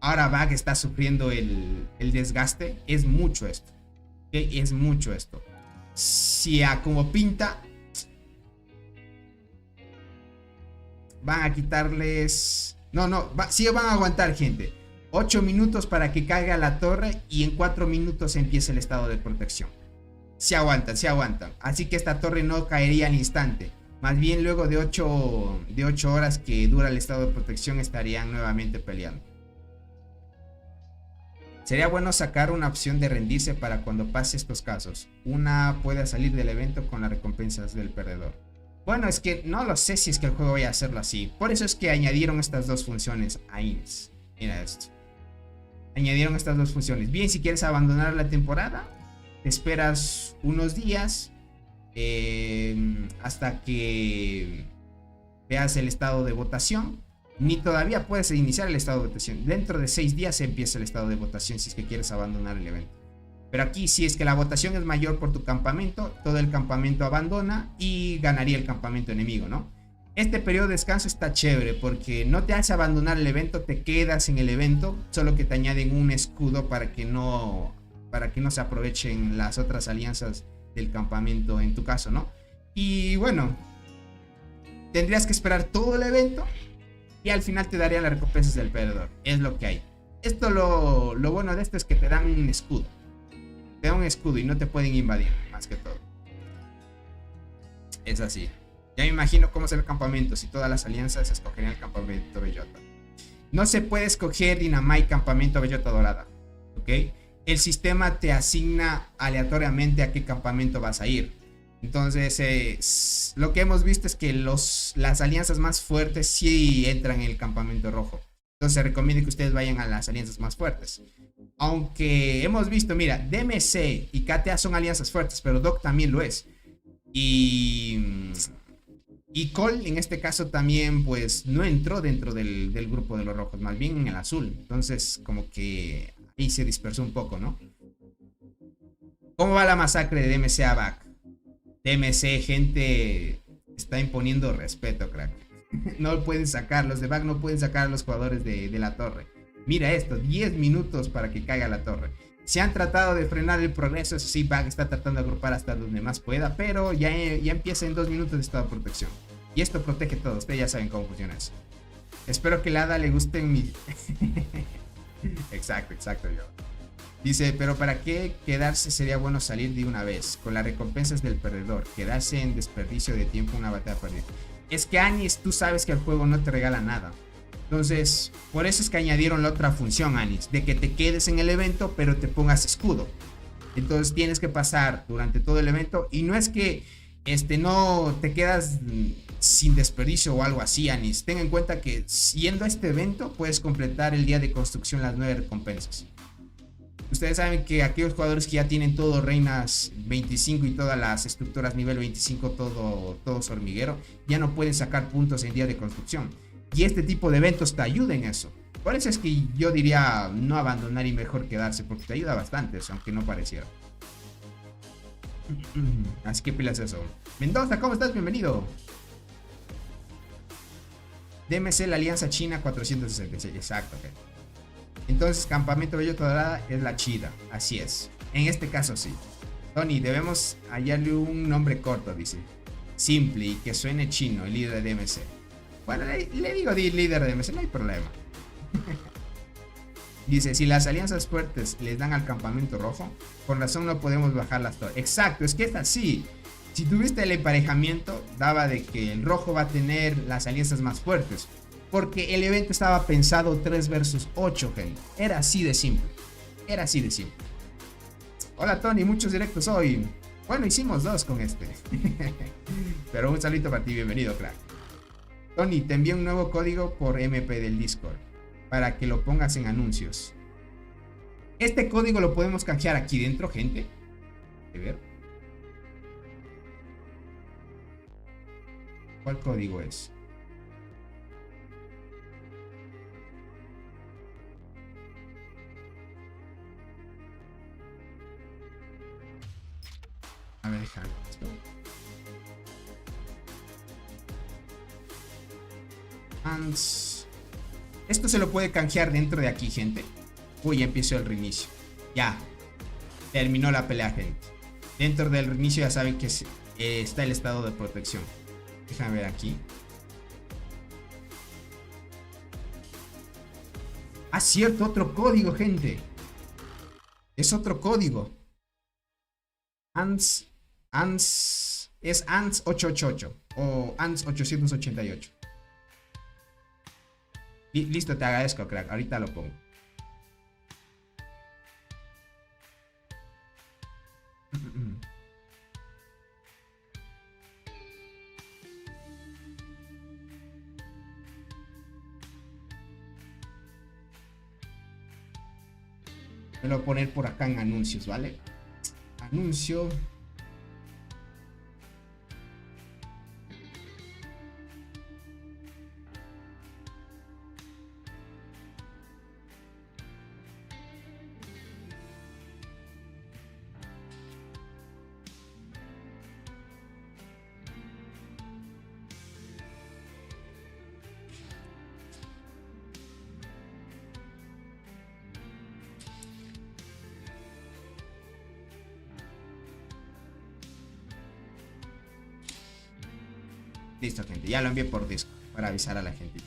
Ahora Bug está sufriendo el desgaste. Es mucho esto. ¿Okay? Es mucho esto. Si a como pinta... Van a quitarles... sí van a aguantar, gente. 8 minutos para que caiga la torre y en 4 minutos empiece el estado de protección. Se aguantan. Así que esta torre no caería al instante. Más bien luego de 8 horas que dura el estado de protección estarían nuevamente peleando. Sería bueno sacar una opción de rendirse para cuando pase estos casos. Una pueda salir del evento con las recompensas del perdedor. Bueno, es que no lo sé si es que el juego vaya a hacerlo así. Por eso es que añadieron estas dos funciones a INS. Mira esto. Añadieron estas dos funciones. Bien, si quieres abandonar la temporada, te esperas unos días hasta que veas el estado de votación. Ni todavía puedes iniciar el estado de votación. Dentro de 6 días empieza el estado de votación si es que quieres abandonar el evento. Pero aquí, si es que la votación es mayor por tu campamento, todo el campamento abandona y ganaría el campamento enemigo, ¿no? Este periodo de descanso está chévere porque no te hace abandonar el evento, te quedas en el evento, solo que te añaden un escudo para que no se aprovechen las otras alianzas del campamento en tu caso, ¿no? Y bueno, tendrías que esperar todo el evento y al final te darían las recompensas del perdedor. Es lo que hay. Lo bueno de esto es que te dan un escudo. Te dan un escudo y no te pueden invadir, más que todo. Es así. Ya me imagino cómo será el campamento. Si todas las alianzas escogerían el campamento Bellota. No se puede escoger Dynamite campamento Bellota Dorada. ¿Ok? El sistema te asigna aleatoriamente a qué campamento vas a ir. Entonces, lo que hemos visto es que las alianzas más fuertes sí entran en el campamento rojo. Entonces, se recomienda que ustedes vayan a las alianzas más fuertes. Aunque hemos visto, mira, DMC y KTA son alianzas fuertes, pero Doc también lo es. Y Cole en este caso también pues no entró dentro del grupo de los rojos, más bien en el azul. Entonces como que ahí se dispersó un poco, ¿no? ¿Cómo va la masacre de DMC a Back? DMC, gente, está imponiendo respeto, crack. No pueden sacar, los de Back no pueden sacar a los jugadores de la torre. Mira esto, 10 minutos para que caiga la torre. Se han tratado de frenar el progreso, eso sí, Back está tratando de agrupar hasta donde más pueda, pero ya empieza en 2 minutos de estado de protección. Y esto protege todo, ustedes ya saben cómo funciona eso. Espero que la Hada le guste mi... exacto, yo. Dice, pero ¿para qué quedarse? Sería bueno salir de una vez, con las recompensas del perdedor. Quedarse en desperdicio de tiempo, una batalla perdida. Es que Anis, tú sabes que el juego no te regala nada. Entonces, por eso es que añadieron la otra función, Anis, de que te quedes en el evento, pero te pongas escudo. Entonces tienes que pasar durante todo el evento. Y no es que no te quedas sin desperdicio o algo así, Anis. Ten en cuenta que yendo a este evento puedes completar el día de construcción las 9 recompensas. Ustedes saben que aquellos jugadores que ya tienen todo reinas 25 y todas las estructuras nivel 25, todo su hormiguero, ya no pueden sacar puntos en día de construcción. Y este tipo de eventos te ayuda en eso. Por eso es que yo diría no abandonar y mejor quedarse, porque te ayuda bastante eso, aunque no pareciera. Así que pilas eso. Mendoza, ¿cómo estás? Bienvenido. DMC, la Alianza China 466. Exacto, ok. Entonces, Campamento Bellota Dorada es la chida. Así es. En este caso sí. Tony, debemos hallarle un nombre corto, dice. Simple y que suene chino, el líder de DMC. Bueno, le digo líder de DMC, no hay problema. Dice, si las alianzas fuertes les dan al campamento rojo, con razón no podemos bajar las torres. Exacto, es que es así. Si tuviste el emparejamiento, daba de que el rojo va a tener las alianzas más fuertes. Porque el evento estaba pensado 3 versus 8, gente. Era así de simple. Era así de simple. Hola Tony, muchos directos hoy. Bueno, hicimos 2 con este. Pero un saludito para ti, bienvenido, crack. Tony, te envío un nuevo código por MP del Discord para que lo pongas en anuncios. Este código lo podemos canjear aquí dentro, gente. A ver. ¿Cuál código es? A ver, déjame esto. Esto se lo puede canjear dentro de aquí, gente. Uy, ya empezó el reinicio. Ya. Terminó la pelea, gente. Dentro del reinicio ya saben que está el estado de protección. Déjame ver aquí. Ah, cierto, otro código, gente. Es otro código. Es ANS 888 o ANS 888. Listo, te agradezco, crack. Ahorita lo pongo. Me lo voy a poner por acá en anuncios, ¿vale? Anuncio. Listo, gente, ya lo envié por Discord para avisar a la gente.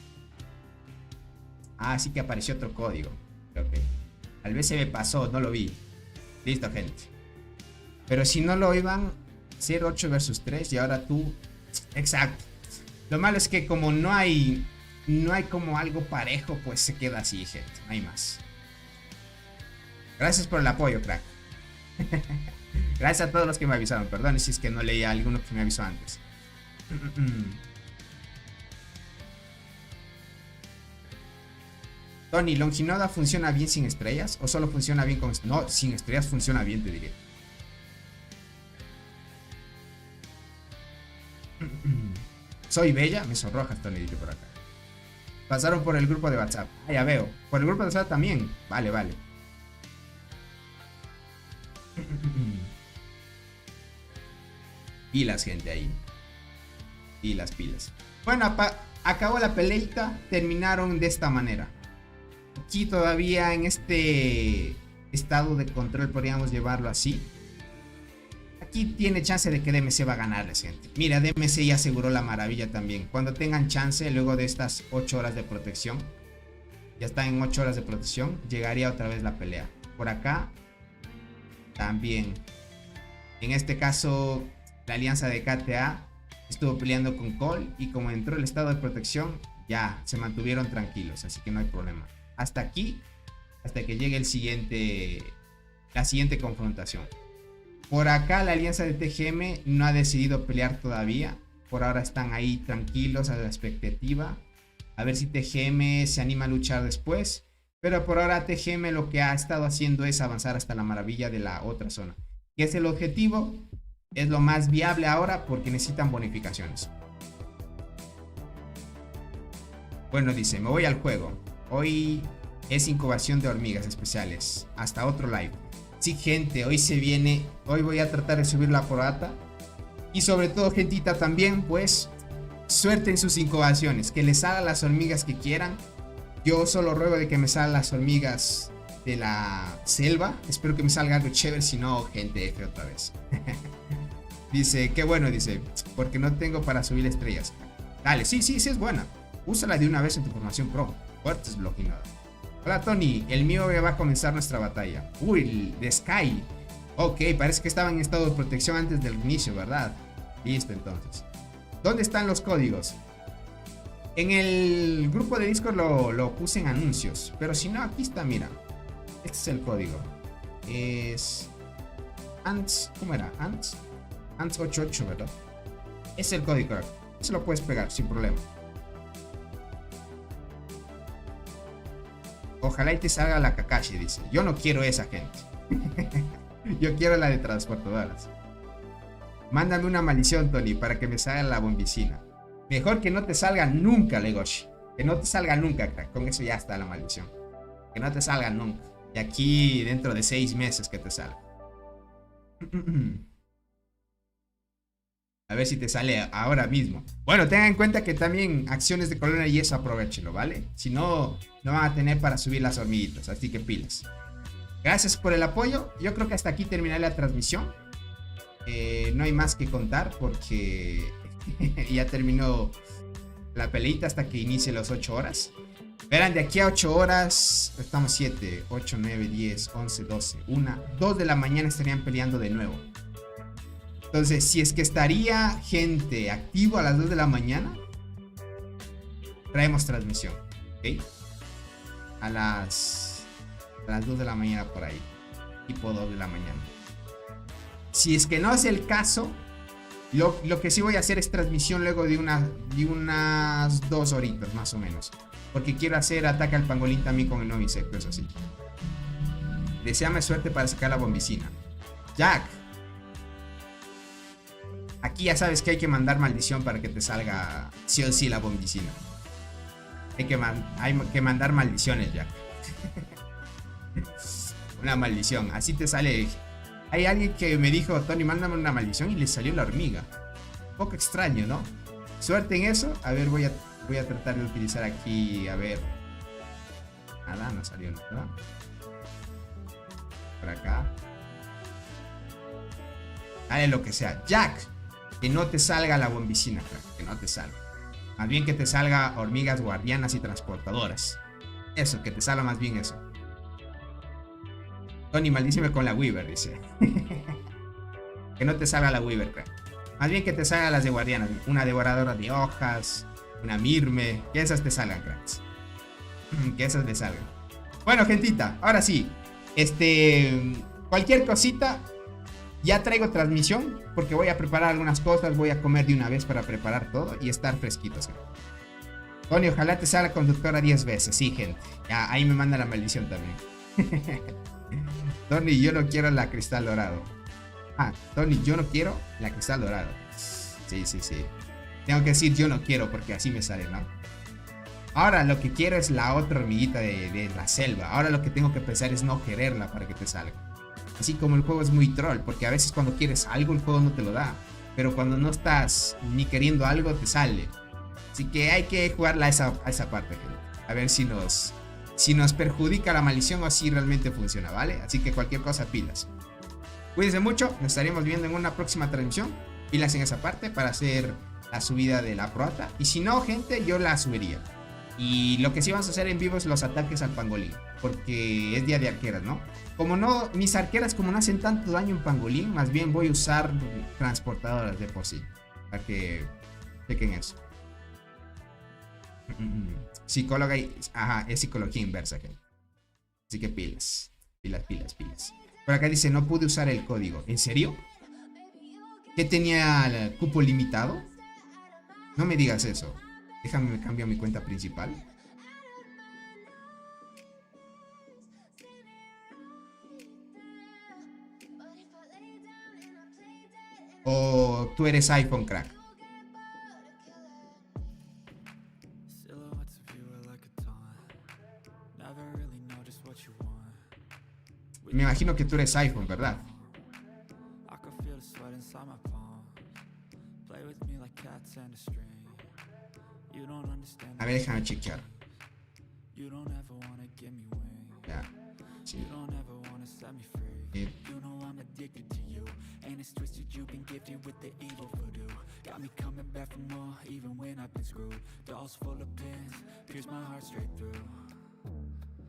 Ah, sí que apareció otro código. Ok. Tal vez se me pasó, no lo vi. Listo, gente. Pero si no lo iban a ser 8 versus 3 y ahora tú... Exacto. Lo malo es que como no hay como algo parejo, pues se queda así, gente. No hay más. Gracias por el apoyo, crack. Gracias a todos los que me avisaron. Perdón si es que no leí a alguno que me avisó antes. Tony, ¿Longinoda funciona bien sin estrellas? ¿O solo funciona bien con... No, sin estrellas funciona bien, te diré. Soy bella, me sonrojas, Tony, dice por acá. Pasaron por el grupo de WhatsApp. Ah, ya veo. Por el grupo de WhatsApp también. Vale, vale. Pilas, gente, ahí. Pilas, pilas. Bueno, acabó la peleita. Terminaron de esta manera. Aquí todavía en este estado de control, podríamos llevarlo así. Aquí tiene chance de que DMC va a ganarles, gente. Mira, DMC ya aseguró la maravilla también. Cuando tengan chance, luego de estas 8 horas de protección, ya están en 8 horas de protección, llegaría otra vez la pelea. Por acá, también. En este caso, la alianza de KTA estuvo peleando con Cole y como entró el estado de protección, ya se mantuvieron tranquilos, así que no hay problema. Hasta aquí, hasta que llegue la siguiente confrontación. Por acá la alianza de TGM no ha decidido pelear todavía. Por ahora están ahí tranquilos a la expectativa. A ver si TGM se anima a luchar después. Pero por ahora TGM lo que ha estado haciendo es avanzar hasta la maravilla de la otra zona. Que es el objetivo. Es lo más viable ahora porque necesitan bonificaciones. Bueno, dice, me voy al juego. Hoy es incubación de hormigas especiales. Hasta otro live. Sí, gente, hoy se viene. Hoy voy a tratar de subir la fogata. Y sobre todo, gentita, también, pues, suerte en sus incubaciones. Que les salgan las hormigas que quieran. Yo solo ruego de que me salgan las hormigas de la selva. Espero que me salga algo chévere. Si no, gente, F otra vez. Dice, qué bueno, dice. Porque no tengo para subir estrellas. Dale, sí, es buena. Úsala de una vez en tu formación pro. Fuertes bloqueados. Hola Tony, el mío va a comenzar nuestra batalla. Uy, de Sky. Ok, parece que estaba en estado de protección antes del inicio, ¿verdad? Listo, entonces. ¿Dónde están los códigos? En el grupo de Discord lo puse en anuncios. Pero si no, aquí está, mira. Este es el código. Es... Ants... ¿Cómo era? Ants 88, ¿verdad? Es el código. Se lo puedes pegar sin problema. Ojalá y te salga la Kakashi, dice. Yo no quiero esa, gente. Yo quiero la de transportadoras. Mándame una maldición, Tony, para que me salga la bombicina. Mejor que no te salga nunca, Legoshi. Que no te salga nunca, crack. Con eso ya está la maldición. Que no te salga nunca. Y aquí dentro de 6 meses que te salga. A ver si te sale ahora mismo. Bueno, tengan en cuenta que también acciones de colonia y eso aprovechenlo, ¿vale? Si no, no van a tener para subir las hormiguitas. Así que pilas. Gracias por el apoyo. Yo creo que hasta aquí terminé la transmisión. No hay más que contar porque ya terminó la peleita hasta que inicie las 8 horas. Verán, de aquí a 8 horas, estamos 7, 8, 9, 10, 11, 12, 1, 2 de la mañana estarían peleando de nuevo. Entonces, si es que estaría gente activo a las 2 de la mañana, traemos transmisión, ¿ok? A las 2 de la mañana por ahí, tipo 2 de la mañana. Si es que no es el caso, lo que sí voy a hacer es transmisión luego de unas 2 horitas más o menos. Porque quiero hacer ataque al pangolín también con el nuevo insecto, eso sí. Deseame suerte para sacar la bombicina. Jack. Aquí ya sabes que hay que mandar maldición para que te salga sí o sí la bombicina. Hay que mandar maldiciones, Jack. Una maldición, así te sale. Hay alguien que me dijo, Tony, mándame una maldición y le salió la hormiga. Un poco extraño, ¿no? Suerte en eso. A ver, voy a tratar de utilizar aquí, a ver. Nada, no salió nada. Por acá. Dale lo que sea. Jack, que no te salga la bombicina, que no te salga. Más bien que te salga hormigas guardianas y transportadoras. Eso, que te salga más bien eso. Tony, maldíceme con la Weaver, dice. Que no te salga la Weaver, crack. Más bien que te salgan las de guardianas. Una devoradora de hojas, una Mirme. Que esas te salgan, cracks. Que esas te salgan. Bueno, gentita, ahora sí. Cualquier cosita. Ya traigo transmisión. Porque voy a preparar algunas cosas. Voy a comer de una vez para preparar todo. Y estar fresquitos, cracks. Tony, ojalá te salga conductora 10 veces. Sí, gente. Ya, ahí me manda la maldición también. Tony, yo no quiero la cristal dorado. Tony, yo no quiero la cristal dorado. Sí. Tengo que decir yo no quiero porque así me sale, ¿no? Ahora lo que quiero es la otra hormiguita de la selva. Ahora lo que tengo que pensar es no quererla para que te salga. Así como el juego es muy troll. Porque a veces cuando quieres algo el juego no te lo da. Pero cuando no estás ni queriendo algo te sale. Así que hay que jugarla a esa parte, gente. A ver si nos perjudica la maldición o si realmente funciona, ¿vale? Así que cualquier cosa, pilas. Cuídense mucho, nos estaremos viendo en una próxima transmisión. Pilas en esa parte para hacer la subida de la prota. Y si no, gente, yo la subiría. Y lo que sí vamos a hacer en vivo es los ataques al pangolín. Porque es día de arqueras, ¿no? Como no, mis arqueras como no hacen tanto daño en pangolín, más bien voy a usar transportadoras de por sí. Para que chequen eso. Psicóloga y... Ajá, es psicología inversa, gente. Así que pilas. Pilas. Por acá dice, no pude usar el código. ¿En serio? ¿Que tenía el cupo limitado? No me digas eso. Déjame, me cambio a mi cuenta principal. O tú eres iPhone, crack. Me imagino que tú eres iPhone, ¿verdad? A ver, déjame chequear. Ya. Sí.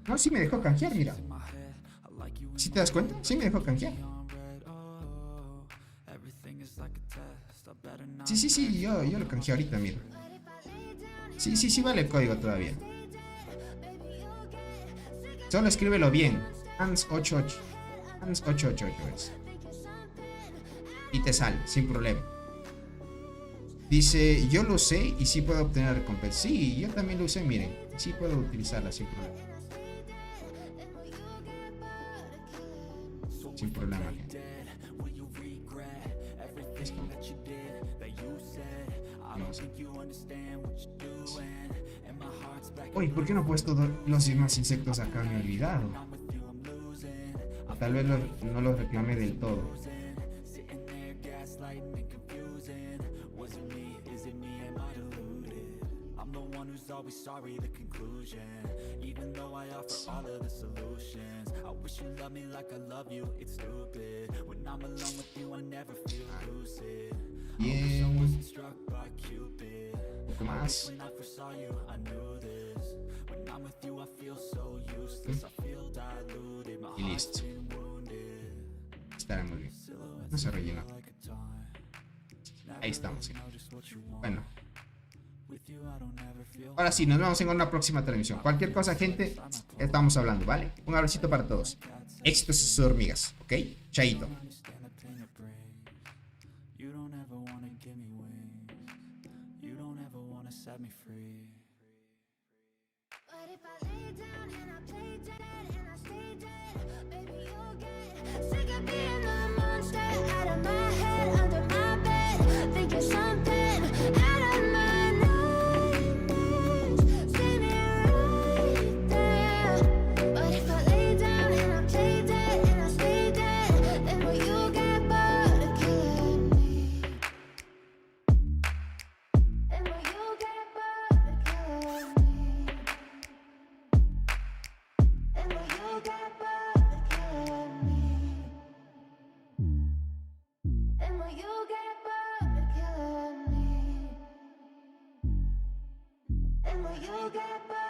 No, sí me dejó canjear, mira. ¿Sí te das cuenta? Sí me dejó canjear. Sí, yo lo canjeé ahorita, mira. Sí, vale el código todavía. Solo escríbelo bien. Hans88. Hans888 es. Y te sale, sin problema. Dice, yo lo usé y sí puedo obtener recompensa. Sí, yo también lo usé, miren. Sí puedo utilizarla sin problema. Sin problema, gente. Uy, ¿por qué no he puesto los demás insectos acá? Me he olvidado. Tal vez no los reclamé del todo. Bien. Un poco más. Y listo. Estará muy bien. No se rellena. Ahí estamos. Bueno. Ahora sí, nos vemos en una próxima transmisión. Cualquier cosa, gente, estamos hablando, ¿vale? Un abracito para todos. Éxitos sus hormigas, ¿ok? Chaito. Sick of being the monster out of my head, under my bed, thinking something out of my nightmares. See me right there. But if I lay down and I play dead and I stay dead, then will you get bored of killing me? Then will you get bored of killing me? Then will you get bored of killing me? And will you get bored of killing me? And will you get bored?